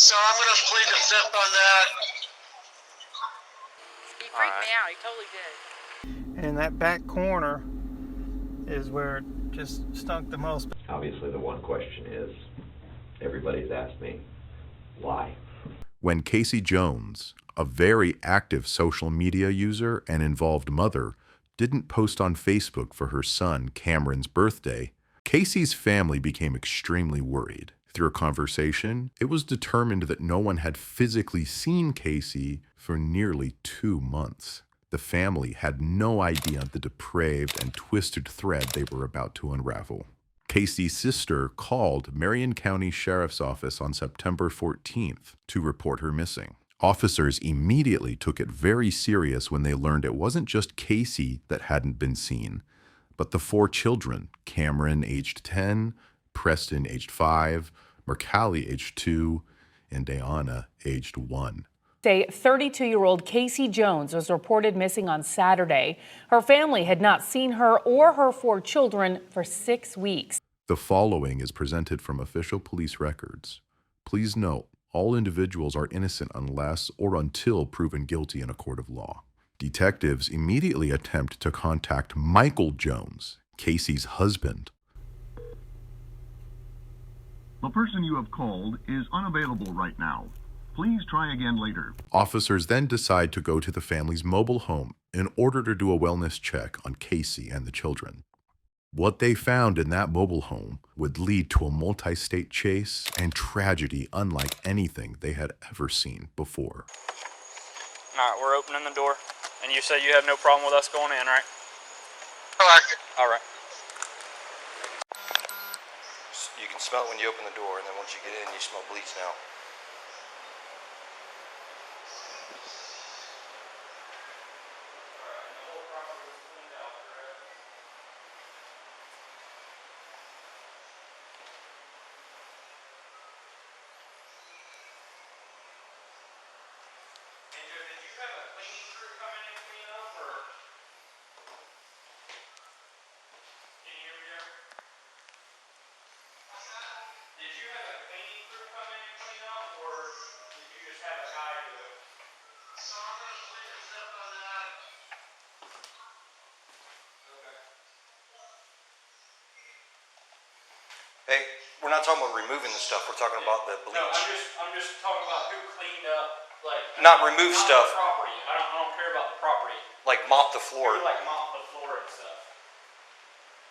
So I'm going to plead the fifth on that. He freaked me out. He totally did. And that back corner is where it just stunk the most. Obviously, the one question is, everybody's asked me, why? When Casey Jones, a very active social media user and involved mother, didn't post on Facebook for her son Cameron's birthday, Casey's family became extremely worried. Through a conversation, it was determined that no one had physically seen Casey for nearly 2 months. The family had no idea the depraved and twisted thread they were about to unravel. Casey's sister called Marion County Sheriff's Office on September 14th to report her missing. Officers immediately took it very serious when they learned it wasn't just Casey that hadn't been seen, but the 4 children, Cameron aged 10, Preston aged 5, Mercalli aged 2, and Diana aged 1. 32-year-old Casey Jones was reported missing on Saturday. Her family had not seen her or her 4 children for 6 weeks. The following is presented from official police records. Please note, all individuals are innocent unless or until proven guilty in a court of law. Detectives immediately attempt to contact Michael Jones, Casey's husband. The person you have called is unavailable right now. Please try again later. Officers then decide to go to the family's mobile home in order to do a wellness check on Casey and the children. What they found in that mobile home would lead to a multi-state chase and tragedy unlike anything they had ever seen before. All right, we're opening the door. And you say you have no problem with us going in, right? Correct. All right. You can smell it when you open the door, and then once you get in, you smell bleach now. Hey, we're not talking about removing the stuff. We're talking about the bleach. No, I'm just talking about who cleaned up, like. Not remove not stuff. The property. I don't care about the property. Like mop the floor. Who, like mop the floor and stuff.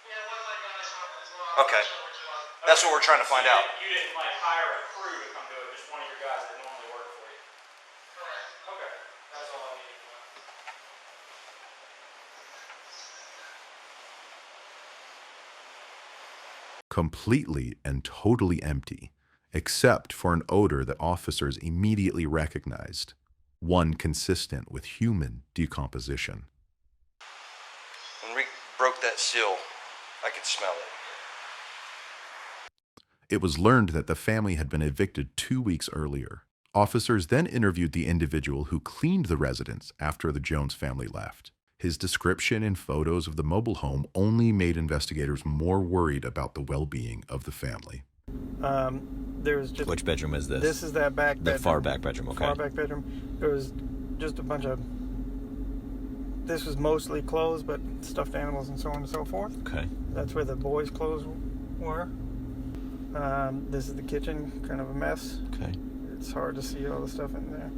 Yeah, one of my guys helped as well. Okay. That's what we're trying to find out. You didn't like hire a crew to come do it, just one of your guys that normally work for you. Correct. Okay. That's all I needed to know. Completely and totally empty, except for an odor that officers immediately recognized, one consistent with human decomposition. When Rick broke that seal, I could smell it. It was learned that the family had been evicted 2 weeks earlier. Officers then interviewed the individual who cleaned the residence after the Jones family left. His description and photos of the mobile home only made investigators more worried about the well-being of the family. There was just... Which bedroom is this? This is that back bedroom. The far back bedroom, okay. Far back bedroom. There was just a bunch of... This was mostly clothes, but stuffed animals and so on and so forth. Okay. That's where the boys' clothes were. This is the kitchen, kind of a mess. Okay. It's hard to see all the stuff in there.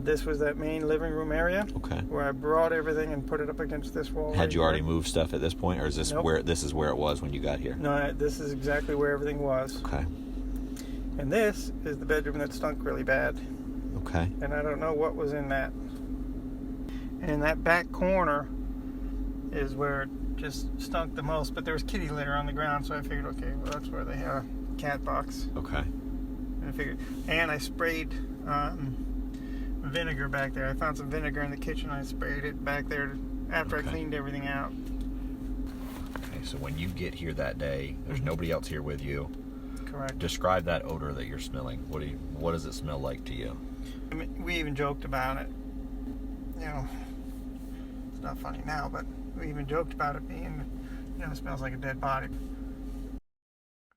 This was that main living room area. Okay. Where I brought everything and put it up against this wall. Had you already moved stuff at this point, or is this Nope. where this is where it was when you got here? No, this is exactly where everything was. Okay. And this is the bedroom that stunk really bad. Okay. And I don't know what was in that. And that back corner is where it just stunk the most. But there was kitty litter on the ground, so I figured, okay, well, that's where they had a cat box. Okay. And I sprayed vinegar back there. I found some vinegar in the kitchen. I sprayed it back there after I cleaned everything out. Okay, so when you get here that day, there's nobody else here with you. Correct. Describe that odor that you're smelling. What does it smell like to you? I mean, we even joked about it. You know, it's not funny now, but we even joked about it being, it smells like a dead body.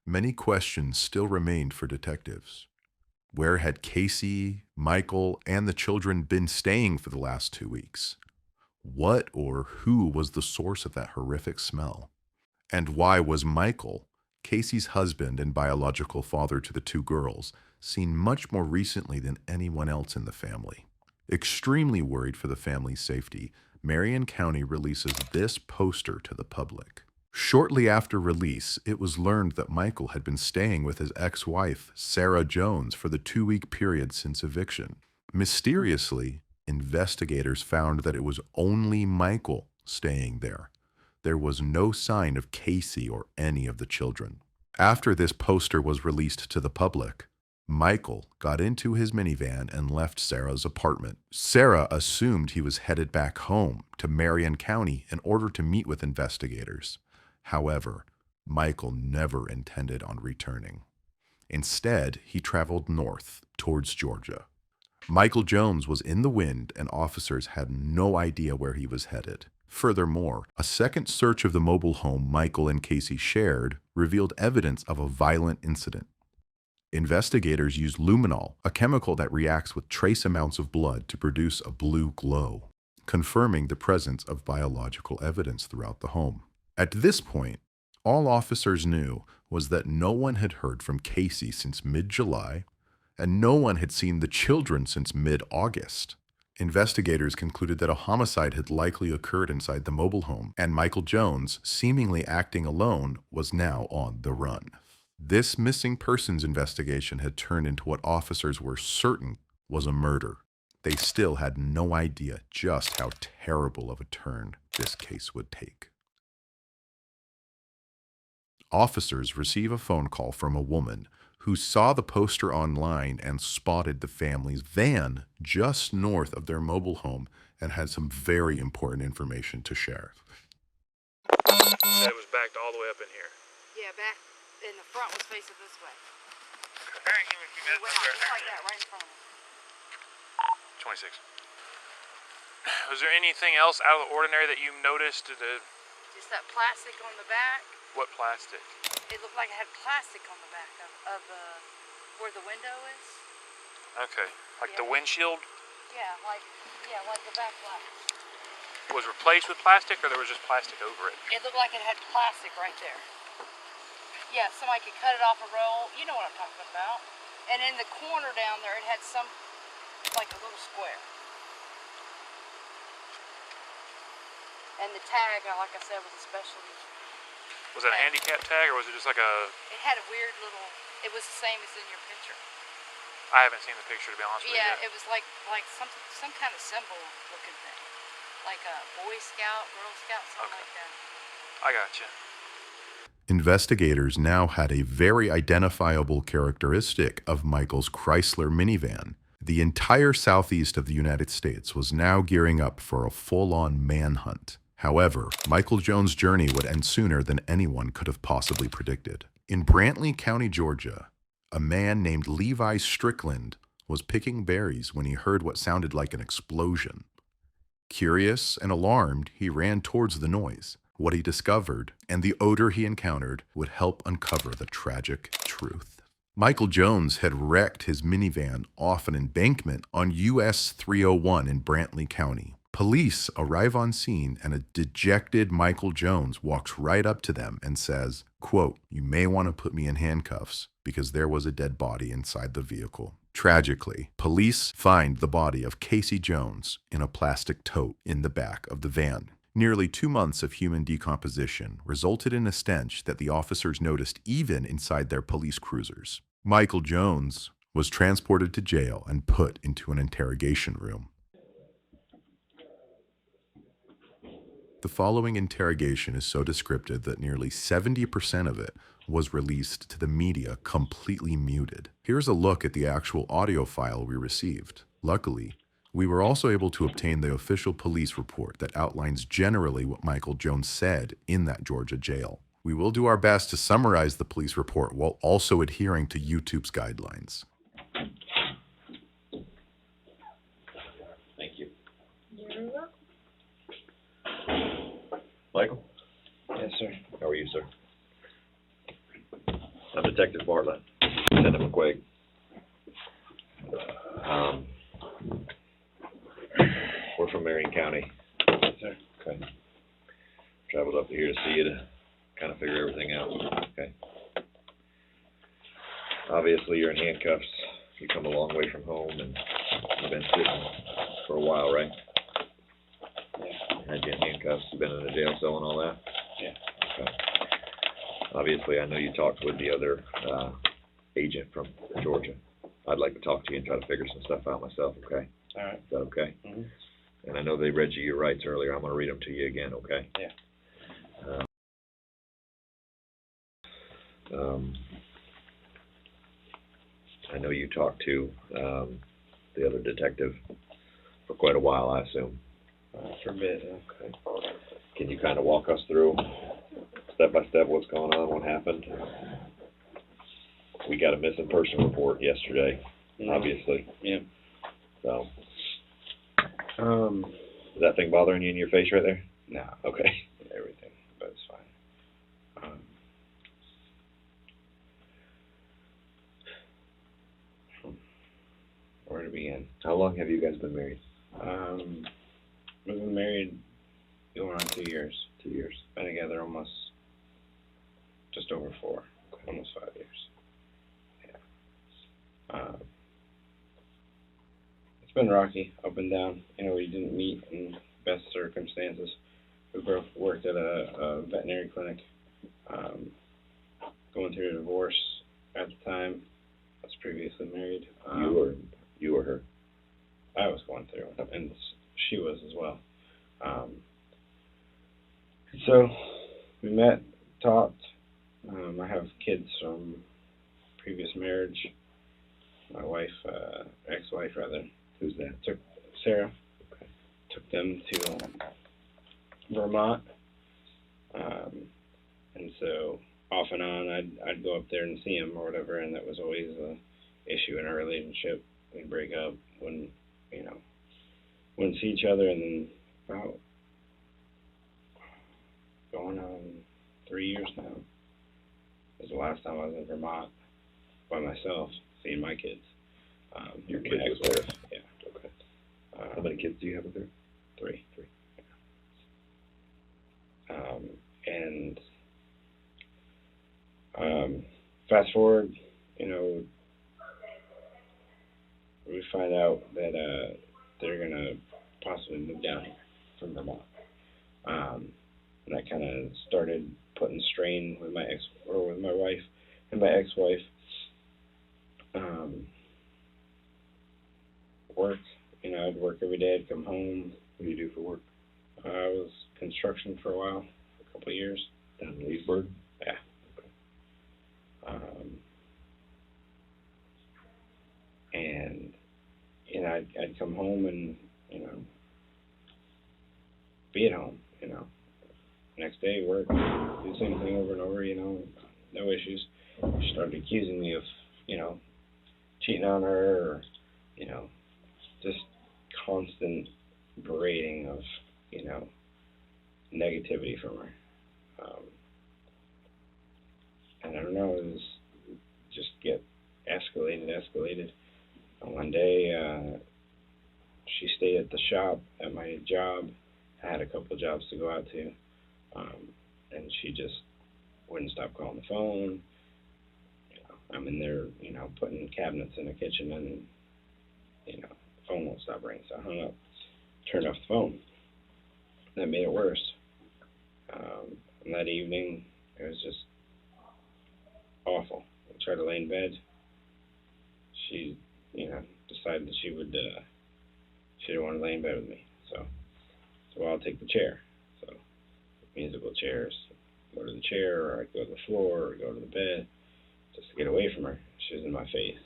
Many questions still remained for detectives. Where had Casey, Michael, and the children been staying for the last 2 weeks? What or who was the source of that horrific smell? And why was Michael, Casey's husband and biological father to the 2 girls, seen much more recently than anyone else in the family? Extremely worried for the family's safety, Marion County releases this poster to the public. Shortly after release, it was learned that Michael had been staying with his ex-wife, Sarah Jones, for the 2-week period since eviction. Mysteriously, investigators found that it was only Michael staying there. There was no sign of Casey or any of the children. After this poster was released to the public, Michael got into his minivan and left Sarah's apartment. Sarah assumed he was headed back home to Marion County in order to meet with investigators. However, Michael never intended on returning. Instead, he traveled north towards Georgia. Michael Jones was in the wind and officers had no idea where he was headed. Furthermore, a second search of the mobile home Michael and Casey shared revealed evidence of a violent incident. Investigators used luminol, a chemical that reacts with trace amounts of blood to produce a blue glow, confirming the presence of biological evidence throughout the home. At this point, all officers knew was that no one had heard from Casey since mid-July, and no one had seen the children since mid-August. Investigators concluded that a homicide had likely occurred inside the mobile home, and Michael Jones, seemingly acting alone, was now on the run. This missing persons investigation had turned into what officers were certain was a murder. They still had no idea just how terrible of a turn this case would take. Officers receive a phone call from a woman who saw the poster online and spotted the family's van just north of their mobile home and had some very important information to share. It was backed all the way up in here. Yeah, back in the front was facing this way. Alright, give me a few minutes. Went on just like that, right in front of us. 26. Was there anything else out of the ordinary that you noticed? Just that plastic on the back. What plastic? It looked like it had plastic on the back of where the window is. Okay, like the Yeah. windshield Yeah, like the back glass. was replaced with plastic, or there was just plastic over it? It looked like it had plastic right there. Yeah, somebody could cut it off a roll. You know what I'm talking about. And in the corner down there, it had some, like a little square. And the tag, like I said, was especially. Was it a handicap tag, or was it just like a... It had a weird little, it was the same as in your picture. I haven't seen the picture, to be honest with you. Yeah, it was like some kind of symbol looking thing. Like a Boy Scout, Girl Scout, something like that. I gotcha. Investigators now had a very identifiable characteristic of Michael's Chrysler minivan. The entire southeast of the United States was now gearing up for a full-on manhunt. However, Michael Jones' journey would end sooner than anyone could have possibly predicted. In Brantley County, Georgia, a man named Levi Strickland was picking berries when he heard what sounded like an explosion. Curious and alarmed, he ran towards the noise. What he discovered and the odor he encountered would help uncover the tragic truth. Michael Jones had wrecked his minivan off an embankment on US 301 in Brantley County. Police arrive on scene and a dejected Michael Jones walks right up to them and says, quote, "You may want to put me in handcuffs because there was a dead body inside the vehicle." Tragically, police find the body of Casey Jones in a plastic tote in the back of the van. Nearly 2 months of human decomposition resulted in a stench that the officers noticed even inside their police cruisers. Michael Jones was transported to jail and put into an interrogation room. The following interrogation is so descriptive that nearly 70% of it was released to the media completely muted. Here's a look at the actual audio file we received. Luckily, we were also able to obtain the official police report that outlines generally what Michael Jones said in that Georgia jail. We will do our best to summarize the police report while also adhering to YouTube's guidelines. Thank you. Michael? Yes, sir. How are you, sir? I'm Detective Bartlett, Lieutenant McQuaig. from Marion County. Yes, sir. Okay. Traveled up here to see you to kind of figure everything out. Okay. Obviously, you're in handcuffs. You come a long way from home, and you've been sitting for a while, right? Yeah. Had you in handcuffs? You've been in a jail cell and all that? Yeah. Okay. Obviously, I know you talked with the other agent from Georgia. I'd like to talk to you and try to figure some stuff out myself, okay? All right. Is that okay? Mm-hmm. And I know they read you your rights earlier. I'm going to read them to you again, okay? Yeah. I know you talked to the other detective for quite a while, I assume. For a bit, yeah. Okay. Can you kind of walk us through step by step what's going on, what happened? We got a missing person report yesterday, obviously. Yeah. So, is that thing bothering you in your face right there? No. Okay. Everything, but it's fine. Where to begin? How long have you guys been married? We've been married going on 2 years. 2 years. Been together almost just over 4, almost 5 years. Yeah. It's been rocky, up and down. You know, we didn't meet in best circumstances. We both worked at a veterinary clinic. Going through a divorce at the time. I was previously married. You or her? I was going through it, and she was as well. So we met, talked. I have kids from previous marriage. My wife, ex-wife rather. Who's that? Took Sarah. Okay. Took them to Vermont, and so off and on, I'd go up there and see him or whatever, and that was always a issue in our relationship. We'd break up, wouldn't see each other, and then about going on 3 years now. It was the last time I was in Vermont by myself, seeing my kids. Your my kids was ex-wife, there? yeah. Okay. How many kids do you have with her? 3. 3. And fast forward, we find out that they're gonna possibly move down here from Vermont. And that kind of started putting strain with my wife and my ex-wife. Work, I'd work every day. I'd come home. What do you do for work? I was construction for a while, a couple of years. Down in Leesburg? Yeah. Okay. And I'd come home and be at home. Next day work, do the same thing over and over. No issues. She started accusing me of cheating on her, or just constant berating of negativity from her. And I don't know, it was just get escalated. And one day, she stayed at the shop at my job. I had a couple of jobs to go out to. And she just wouldn't stop calling the phone. I'm in there, putting cabinets in the kitchen, and, the phone won't stop ringing. So I hung up, turned off the phone. That made it worse. And that evening, it was just awful. I tried to lay in bed. She, decided that she didn't want to lay in bed with me. So I'll take the chair. So musical chairs. Go to the chair, or I'd go to the floor, or go to the bed, just to get away from her. She was in my face,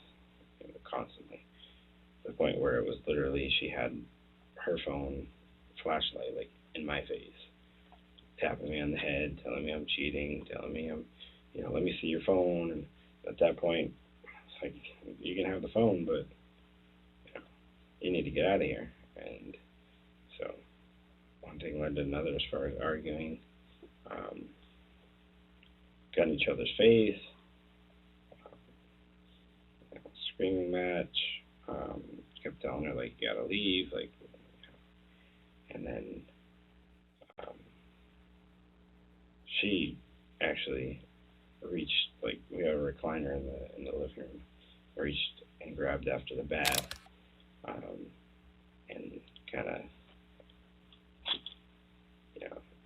constantly. To the point where it was literally, she had her phone flashlight, in my face, tapping me on the head, telling me I'm cheating, telling me I'm, let me see your phone. And at that point, it's like, you can have the phone, but, you need to get out of here. And so one thing led to another as far as arguing. Got in each other's face, screaming match, kept telling her, you gotta leave, and then she actually reached, like, we have a recliner in the living room, reached and grabbed after the bat, and kind of,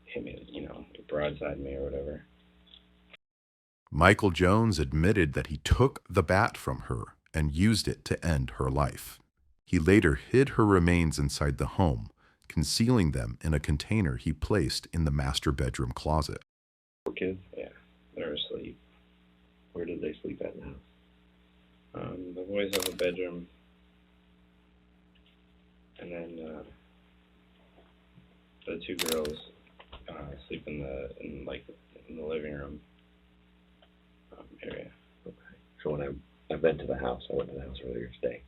hit me, broadside me or whatever. Michael Jones admitted that he took the bat from her and used it to end her life. He later hid her remains inside the home, concealing them in a container he placed in the master bedroom closet. Kids? Yeah, they're asleep. Where did they sleep at now? The boys have a bedroom, and then the two girls sleep in the living room area. Okay. So when I've been to the house, I went to the house earlier today.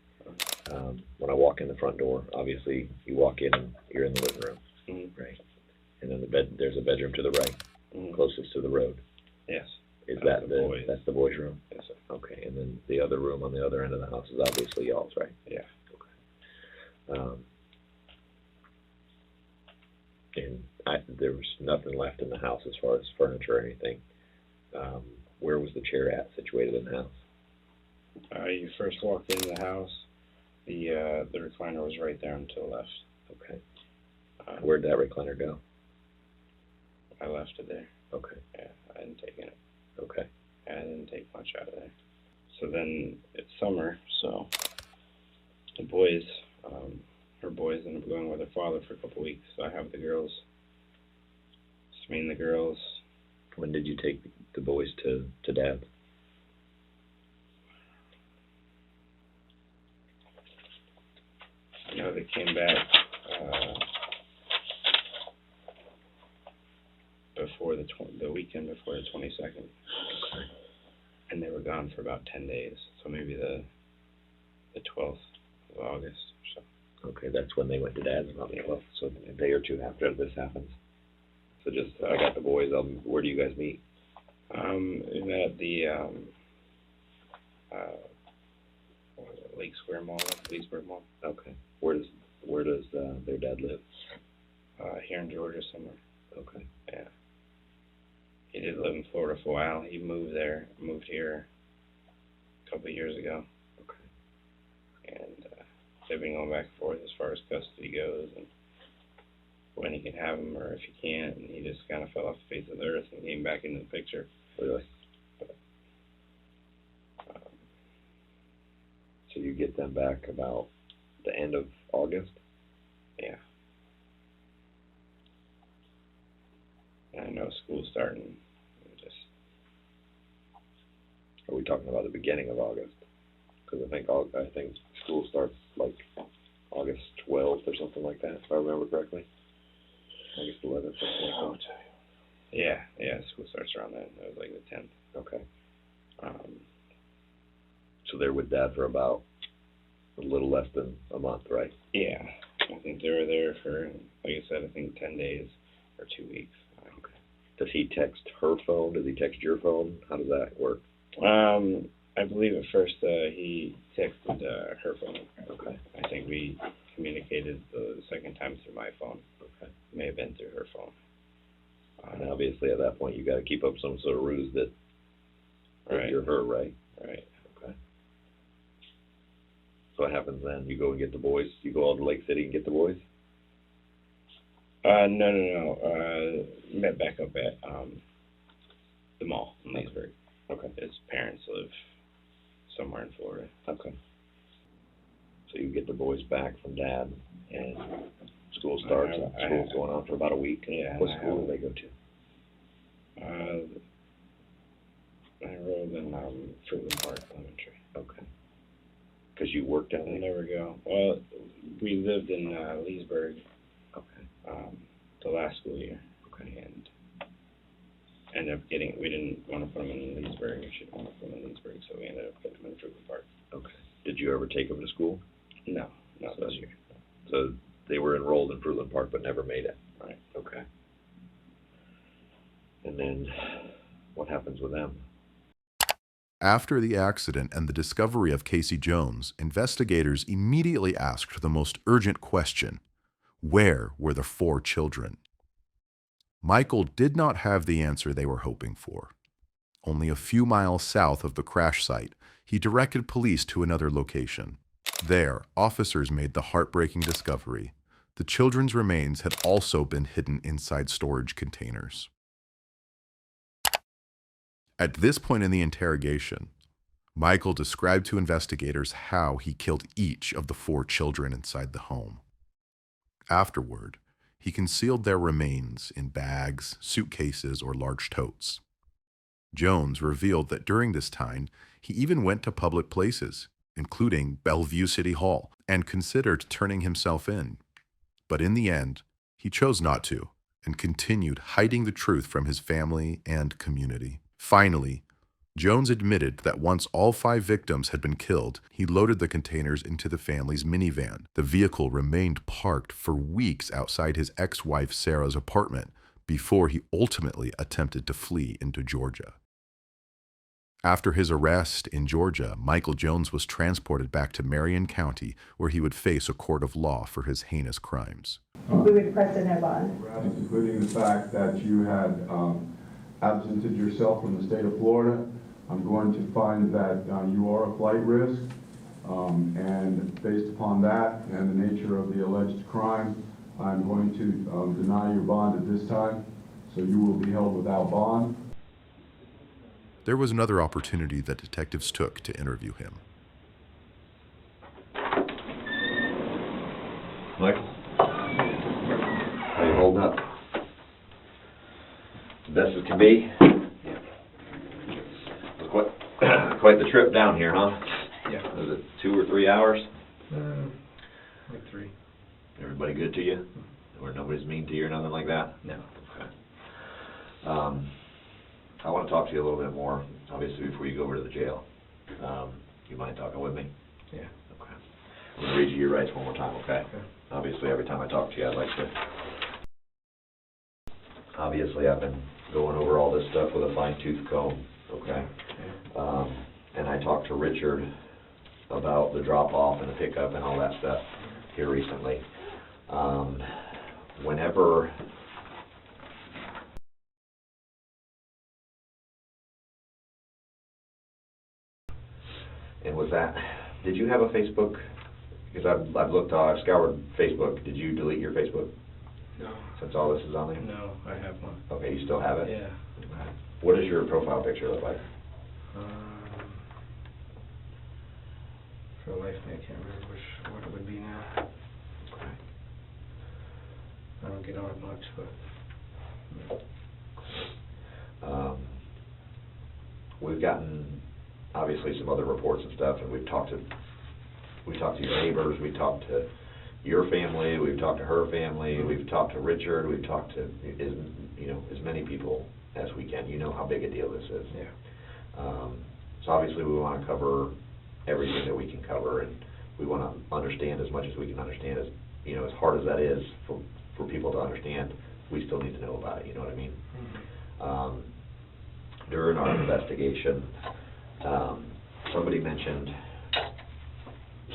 When I walk in the front door, obviously you walk in and you're in the living room, right? And then there's a bedroom to the right, closest to the road. Yes. Is That's that the boys. That's the boys' room? Yes, sir. Okay. And then the other room on the other end of the house is obviously y'all's, right? Yeah. Okay. And there was nothing left in the house as far as furniture or anything. Where was the chair situated in the house? You first walked into the house, the recliner was right there and to the left. Okay. Where'd that recliner go? I left it there. Okay. Yeah, I hadn't taken it. Okay. I didn't take much out of there. So then it's summer, so the boys, her boys ended up going with their father for a couple weeks. So I have the girls. Just me and the girls. When did you take the boys to Dad? I know they came back before the weekend before the 22nd, and they were gone for about 10 days. So maybe the 12th of August or so. Okay, that's when they went to Dad's, about the 12th. So a day or two after this happens. So just I got the boys. Where do you guys meet? We met at the what was it, Lake Square Mall, Leesburg Mall. Okay. Where does their dad live? Here in Georgia somewhere. Okay. Yeah. He did live in Florida for a while. He moved here a couple of years ago. Okay. And they've been going back and forth as far as custody goes and when he can have him or if he can't. And he just kind of fell off the face of the earth and came back into the picture. Really? So you get them back about the end of August? Yeah. And I know school's starting. Are we talking about the beginning of August? Because I think school starts like August 12th or something like that, if I remember correctly. August 11th, something like that. Yeah. School starts around then. It was like the 10th. Okay. So they're with Dad for about a little less than a month, right? Yeah. I think they were there for, like I said, I think 10 days or 2 weeks. Okay. Does he text her phone? Does he text your phone? How does that work? I believe at first he texted her phone. Okay. I think we communicated the second time through my phone. Okay. May have been through her phone. And obviously at that point you got to keep up some sort of ruse that right. You're her, right? Right. Okay. So what happens then? You go and get the boys? You go out to Lake City and get the boys? No. Met back up at the mall in Leesburg. Okay. His parents live somewhere in Florida. Okay. So you get the boys back from Dad, and school starts, and school's going on for about a week. Yeah. What school do they go to? I enrolled in Fruitland Park Elementary. Okay. Because you worked down there? I never go. Well, we lived in Leesburg. Okay. The last school year. Okay. And ended up we didn't want to put them in Leesburg. We should want to put them in Leesburg, so we ended up putting them in Fruitland Park. Okay. Did you ever take them to school? No, not this year. So they were enrolled in Fruitland Park but never made it? Right. Okay. And then what happens with them? After the accident and the discovery of Casey Jones, investigators immediately asked the most urgent question: Where were the 4 children? Michael did not have the answer they were hoping for. Only a few miles south of the crash site, he directed police to another location. There, officers made the heartbreaking discovery. The children's remains had also been hidden inside storage containers. At this point in the interrogation, Michael described to investigators how he killed each of the 4 children inside the home. Afterward, he concealed their remains in bags, suitcases, or large totes. Jones revealed that during this time, he even went to public places, including Bellevue City Hall, and considered turning himself in. But in the end, he chose not to and continued hiding the truth from his family and community. Finally, Jones admitted that once all 5 victims had been killed, he loaded the containers into the family's minivan. The vehicle remained parked for weeks outside his ex-wife Sarah's apartment before he ultimately attempted to flee into Georgia. After his arrest in Georgia, Michael Jones was transported back to Marion County, where he would face a court of law for his heinous crimes. We would request a no bond. Including the fact that you had absented yourself from the state of Florida, I'm going to find that you are a flight risk, and based upon that and the nature of the alleged crime, I'm going to deny your bond at this time, so you will be held without bond. There was another opportunity that detectives took to interview him. Michael, how you holding up? Best as can be? Yeah. It was quite the trip down here, huh? Yeah. Was it 2 or 3 hours? Like 3. Everybody good to you? Or nobody's mean to you or nothing like that? No. Okay. I want to talk to you a little bit more, obviously, before you go over to the jail. You mind talking with me? Yeah. Okay. I'm going to read you your rights one more time, okay? Okay. Obviously, every time I talk to you, I'd like to... Obviously, I've been going over all this stuff with a fine-tooth comb, okay? Yeah. And I talked to Richard about the drop-off and the pickup and all that stuff here recently. Whenever... And was that, did you have a Facebook? Because I've looked, I've scoured Facebook. Did you delete your Facebook? No. Since all this is on there? No, I have one. Okay, you still have it? Yeah. Okay. What does your profile picture look like? For the life of me, I can't remember what it would be now. Okay. I don't get on it much, but... We've gotten, obviously, some other reports and stuff, and we've talked to your neighbors, we talked to your family, we've talked to her family, we've talked to Richard, we've talked to as many people as we can. You know how big a deal this is. Yeah. So obviously we want to cover everything that we can cover, and we want to understand as much as we can understand. As as hard as that is for people to understand, we still need to know about it. You know what I mean? Mm-hmm. During our investigation, somebody mentioned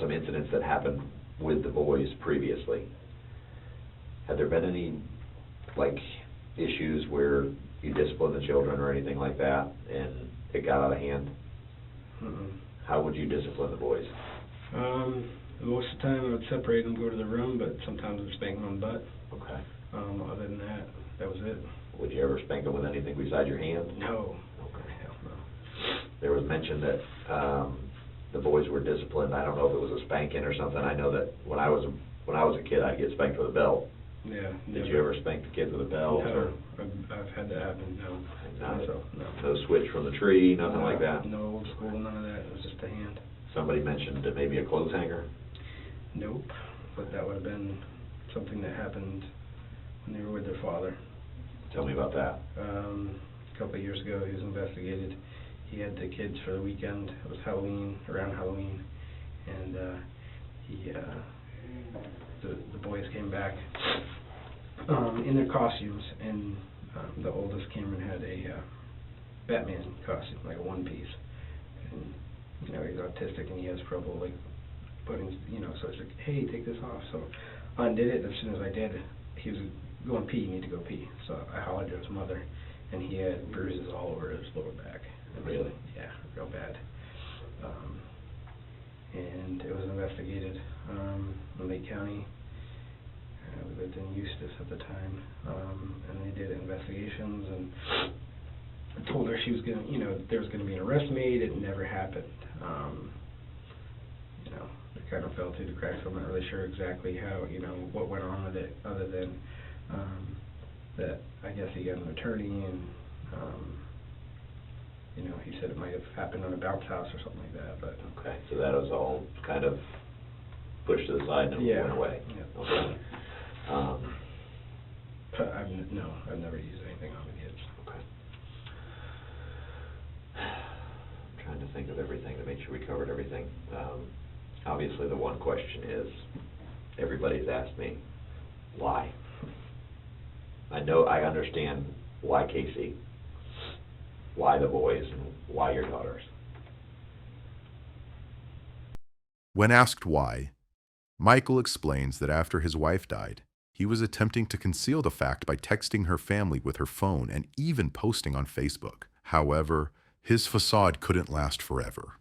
some incidents that happened with the boys previously. Had there been any, issues where you disciplined the children or anything like that, and it got out of hand? Mm-mm. How would you discipline the boys? Most of the time I would separate them, go to the room, but sometimes I'd spank them on the butt. Okay. Other than that, that was it. Would you ever spank them with anything besides your hand? No. Okay. Hell no. There was mention that the boys were disciplined. I don't know if it was a spanking or something. I know that when I was a kid, I'd get spanked with a belt. Yeah. Did you ever spank the kids with a belt? No. Or? I've had that happen. No. No switch from the tree, nothing like that? No old school, none of that. It was just a hand. Somebody mentioned that maybe a clothes hanger? Nope. But that would have been something that happened when they were with their father. Tell me about that. A couple of years ago, he was investigated. He had the kids for the weekend. It was Halloween, around Halloween, and the boys came back in their costumes, and the oldest, Cameron, had a Batman costume, like a one-piece, and he's autistic and he has trouble putting, so it's like, hey, take this off. So undid it. As soon as I did, he was going pee. You need to go pee. So I hollered to his mother, and he had bruises all over his lower back. Really? Yeah, real bad. And it was investigated in Lake County. We lived in Eustis at the time, and they did investigations and told her she was gonna, there was gonna be an arrest made. It never happened. It kind of fell through the cracks. I'm not really sure exactly how, what went on with it, other than that I guess he got an attorney, and he said it might have happened on a bounce house or something like that. But okay, so that was all kind of pushed to the side and went away. Yeah. Okay. But I've never used anything on the kids. Okay. I'm trying to think of everything to make sure we covered everything. Obviously, the one question is, everybody's asked me, why? I understand why Casey, why the boys, and why your daughters. When asked why, Michael explains that after his wife died, he was attempting to conceal the fact by texting her family with her phone and even posting on Facebook. However, his facade couldn't last forever.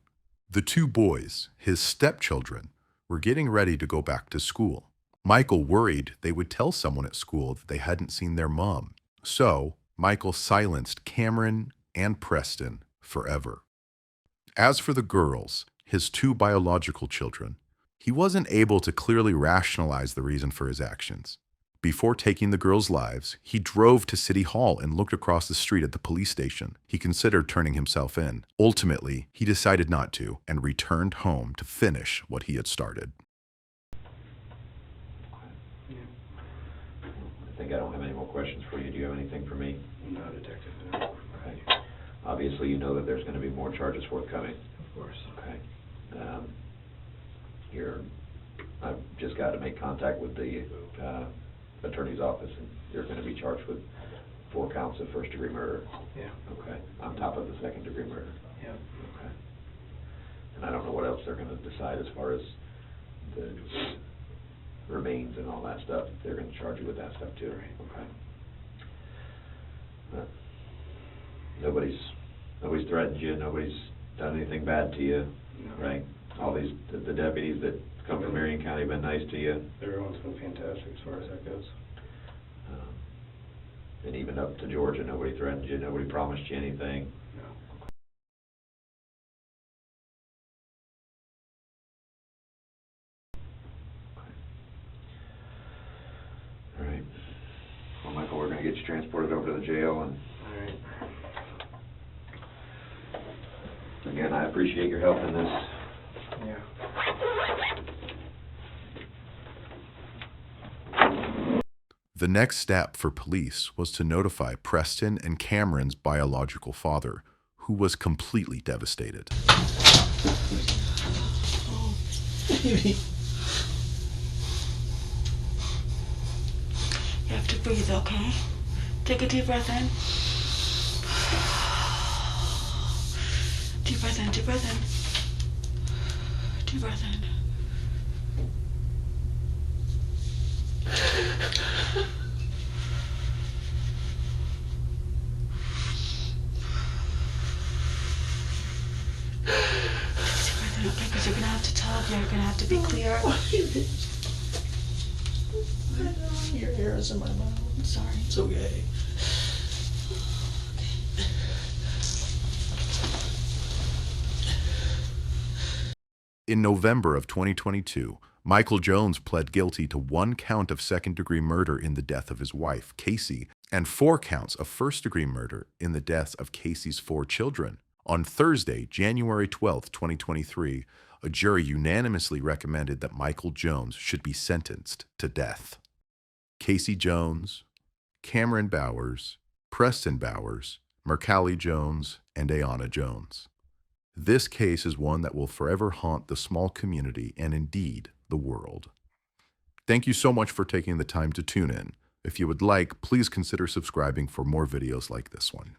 The two boys, his stepchildren, were getting ready to go back to school. Michael worried they would tell someone at school that they hadn't seen their mom. So, Michael silenced Cameron and Preston forever. As for the girls, his two biological children, he wasn't able to clearly rationalize the reason for his actions. Before taking the girls' lives, he drove to City Hall and looked across the street at the police station. He considered turning himself in. Ultimately, he decided not to and returned home to finish what he had started. I think I don't have any more questions for you. Do you have anything for me? No, detective. No. Okay. Obviously, you know that there's going to be more charges forthcoming. Of course. Okay. I've just got to make contact with the attorney's office, and you're going to be charged with 4 counts of first-degree murder. Yeah. Okay. On top of the second-degree murder. Yeah. Okay. And I don't know what else they're going to decide as far as the remains and all that stuff. They're going to charge you with that stuff too. Okay. But nobody's threatened you. Nobody's done anything bad to you, right? All these the deputies that come from Marion County have been nice to you. Everyone's been fantastic as far as that goes. And even up to Georgia, nobody threatened you. Nobody promised you anything. No. All right. Well, Michael, we're going to get you transported over to the jail, and All right. again, I appreciate your help in this. Yeah. The next step for police was to notify Preston and Cameron's biological father, who was completely devastated. You have to breathe, okay? Take a deep breath in. Deep breath in, deep breath in. Deep breath in. Okay, because you're going to have to talk, you're going to have to be clear. Your hair is in my mouth. I'm sorry. It's okay. In November of 2022, Michael Jones pled guilty to 1 count of second-degree murder in the death of his wife, Casei, and 4 counts of first-degree murder in the deaths of Casey's 4 children. On Thursday, January 12, 2023, a jury unanimously recommended that Michael Jones should be sentenced to death. Casei Jones, Cameron Bowers, Preston Bowers, Mercalli Jones, and Ayana Jones. This case is one that will forever haunt the small community and indeed the world. Thank you so much for taking the time to tune in. If you would like, please consider subscribing for more videos like this one.